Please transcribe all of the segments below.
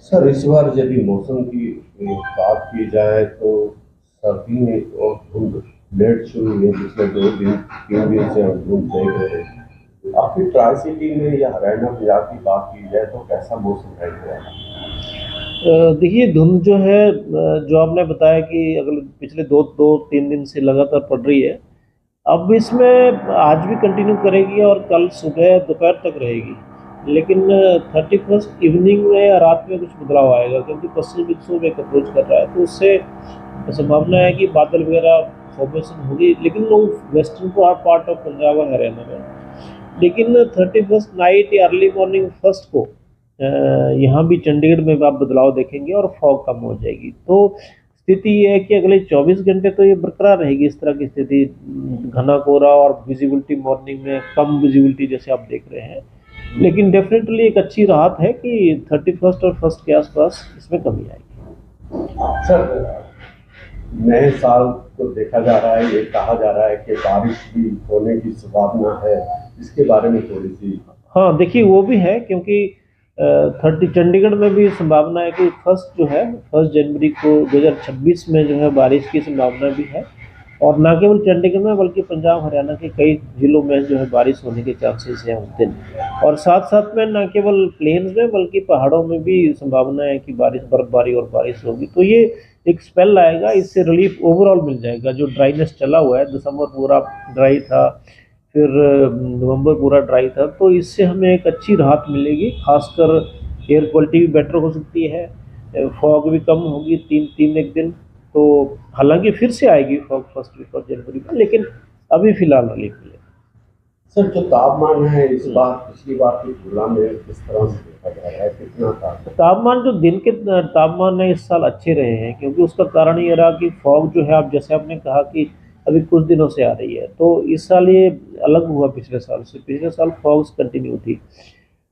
Sir इस बार यदि मौसम की बात की जाए तो सर्दी में और धुंध लेट शुरू हुई है। पिछले 2 दिन 3 दिन से हम धुंध देख रहे हैं। आपकी ट्राई सिटी में या हरियाणा पंजाब की बात की जाए तो कैसा मौसम रहेगा? देखिए धुंध जो है, जो आपने बताया कि अगले पिछले दो दो तीन दिन से लगातार पड़ रही है। अब इसमें आज भी कंटिन्यू करेगी और कल सुबह दोपहर तक रहेगी, लेकिन 31st इवनिंग में या रात में कुछ बदलाव आएगा, क्योंकि पश्चिमी विक्षोभ एक अप्रोच कर रहा है, तो उससे संभावना है कि बादल वगैरह फॉर्मेशन होगी, लेकिन वो वेस्टर्न पार्ट ऑफ पंजाब और हरियाणा में। लेकिन 31st नाइट या अर्ली मॉर्निंग फर्स्ट को यहाँ भी चंडीगढ़ में आप बदलाव देखेंगे और फॉग कम हो जाएगी। तो स्थिति ये है कि अगले 24 घंटे तो ये बरकरार रहेगी इस तरह की स्थिति, घना कोहरा और विजिबिलिटी मॉर्निंग में कम विजिबिलिटी जैसे आप देख रहे हैं। लेकिन डेफिनेटली एक अच्छी राहत है कि 31st और फर्स्ट के आसपास इसमें कमी आएगी। सर नए साल को देखा जा रहा है, ये कहा जा रहा है कि बारिश भी होने की संभावना है। इसके बारे में थोड़ी सी। हाँ देखिए, वो भी है, क्योंकि 30 चंडीगढ़ में भी संभावना है कि फर्स्ट जो है 1 जनवरी को 2026 में जो है बारिश की संभावना भी है। और ना केवल चंडीगढ़ में बल्कि पंजाब हरियाणा के कई जिलों में जो है बारिश होने के चांसेस हैं उस दिन। और साथ साथ में ना केवल प्लेन्स में बल्कि पहाड़ों में भी संभावना है कि बारिश, बर्फबारी और बारिश होगी। तो ये एक स्पेल आएगा, इससे रिलीफ ओवरऑल मिल जाएगा। जो ड्राइनेस चला हुआ है, दिसंबर पूरा ड्राई था, फिर नवंबर पूरा ड्राई था, तो इससे हमें एक अच्छी राहत मिलेगी। खासकर एयर क्वालिटी भी बेटर हो सकती है, फॉग भी कम होगी तीन तीन एक दिन। तो हालांकि फिर से आएगी fog first week of January में, लेकिन अभी फिलहाल रिलीफ मिलेगा। सर जो तापमान है इस बार पिछली बार की तुलना में किस तरह से देखा जा रहा है, कितना था? तापमान, जो दिन के तापमान है इस साल अच्छे रहे हैं, क्योंकि उसका कारण ये रहा कि फॉग जो है, आप जैसे आपने कहा कि अभी कुछ दिनों से आ रही है, तो इस साल ये अलग हुआ पिछले साल से। पिछले साल फॉग्स कंटिन्यू थी,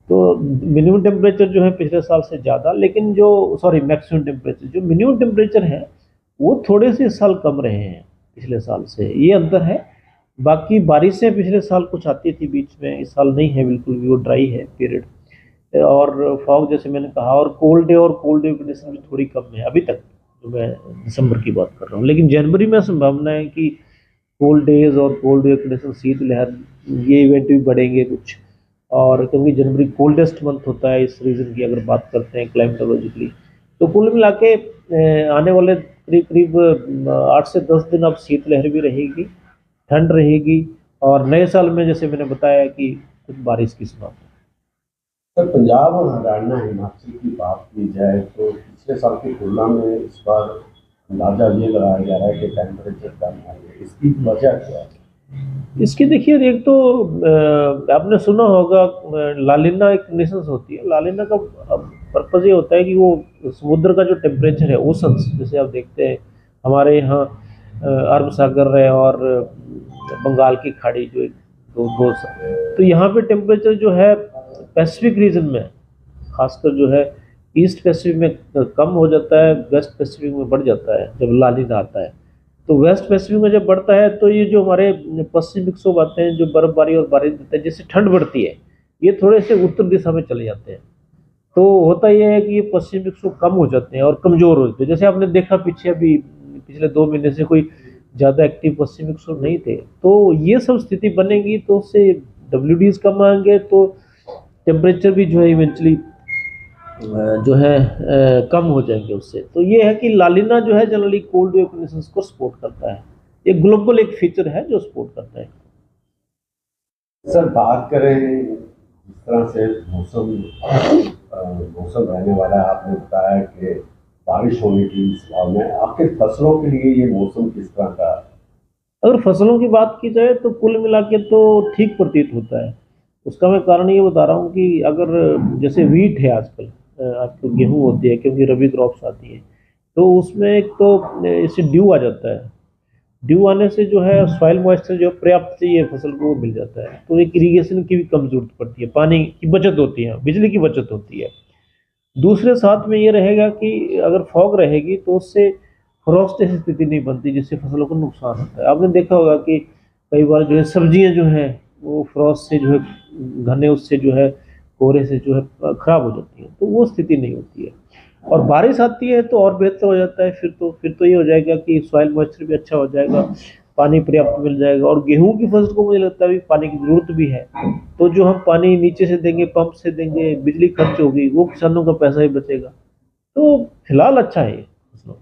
तो मिनिमम टेम्परेचर जो है पिछले साल से ज़्यादा, लेकिन जो सॉरी मैक्सिमम टेम्परेचर, जो मिनिमम टेम्परेचर है वो थोड़े से इस साल कम रहे हैं पिछले साल से, ये अंतर है। बाकी बारिशें पिछले साल कुछ आती थी बीच में, इस साल नहीं है बिल्कुल भी, वो ड्राई है पीरियड। और फॉग जैसे मैंने कहा, और कोल्ड डे कंडीशन भी थोड़ी कम है अभी तक, जो मैं दिसंबर की बात कर रहा हूँ। लेकिन जनवरी में संभावना है कि कोल्ड डेज और कोल्ड डे कंडीशन, शीतलहर, ये इवेंट भी बढ़ेंगे कुछ। और क्योंकि जनवरी कोल्डेस्ट मंथ होता है इस रीजन की अगर बात करते हैं क्लाइमेटोलॉजिकली, तो कुल मिला के आने वाले करीब करीब 8 से 10 दिन अब शीतलहर भी रहेगी, ठंड रहेगी। और नए साल में जैसे मैंने बताया कि कुछ बारिश की संभावना। सर पंजाब और हरियाणा हिमाचल की बात की जाए तो पिछले साल की तुलना में इस बार अंदाजा ये लगाया जा रहा है कि टेम्परेचर कम है। इसकी वजह क्या है? इसकी देखिए, एक तो आपने सुना होगा, लालिना एक कंडीशन होती है। लालिना का पर्पज ये होता है कि वो समुद्र का जो टेम्परेचर है, ओशंस, जैसे आप देखते हैं हमारे यहाँ अरब सागर है और बंगाल की खाड़ी, जो एक दो तो यहाँ पे टेम्परेचर जो है पैसिफिक रीजन में, खासकर जो है ईस्ट पैसिफिक में कम हो जाता है, वेस्ट पैसिफिक में बढ़ जाता है जब लालिना आता है। तो वेस्ट पैसिफिक में जब बढ़ता है तो ये जो हमारे पश्चिमी विक्षोभ आते हैं, जो बर्फबारी और बारिश देते हैं, जिससे ठंड बढ़ती है, ये थोड़े से उत्तर दिशा में चले जाते हैं। तो होता यह है कि ये पश्चिमी विक्षोभ कम हो जाते हैं और कमजोर हो जाते हैं। जैसे आपने देखा पीछे अभी पिछले 2 महीने से कोई ज़्यादा एक्टिव पश्चिमी विक्षोभ नहीं थे। तो ये सब स्थिति बनेगी तो उससे डब्ल्यू कम आएंगे, तो टेम्परेचर भी जो है इवेंचुअली जो है कम हो जाएंगे उससे। तो ये है कि लालिना जो है जनरली कोल्ड वेव कंडीशंस को सपोर्ट करता है, एक ग्लोबल एक फीचर है जो सपोर्ट करता है। सर बात करें जिस तरह से मौसम रहने वाला है, आपने बताया कि बारिश होने की संभावना है। आपके फसलों के लिए ये मौसम किस तरह का? अगर फसलों की बात की जाए तो कुल मिला के तो ठीक प्रतीत होता है। उसका मैं कारण ये बता रहा हूँ कि अगर जैसे वीट है आजकल, आजकल गेहूँ होती है क्योंकि रबी क्रॉप्स आती है, तो उसमें एक तो इससे ड्यू आ जाता है। ड्यू आने से जो है सॉइल मॉइस्चर जो पर्याप्त चाहिए फसल को वो मिल जाता है, तो एक इरिगेशन की भी कम जरूरत पड़ती है, पानी की बचत होती है, बिजली की बचत होती है। दूसरे साथ में ये रहेगा कि अगर फॉग रहेगी तो उससे फ्रॉस्ट जैसी स्थिति नहीं बनती, जिससे फसलों को नुकसान होता है। आपने देखा होगा कि कई बार जो है सब्जियां जो हैं वो फ्रॉस्ट से जो है, घने उससे जो है कोहरे से जो है खराब हो जाती हैं, तो वो स्थिति नहीं होती है। और बारिश आती है तो और बेहतर हो जाता है, फिर तो ये हो जाएगा कि सॉइल मॉइस्चर भी अच्छा हो जाएगा, पानी पर्याप्त मिल जाएगा। और गेहूं की फसल को मुझे लगता है अभी पानी की जरूरत भी है, तो जो हम पानी नीचे से देंगे, पंप से देंगे, बिजली खर्च होगी, वो किसानों का पैसा ही बचेगा। तो फिलहाल अच्छा है ये फसलों।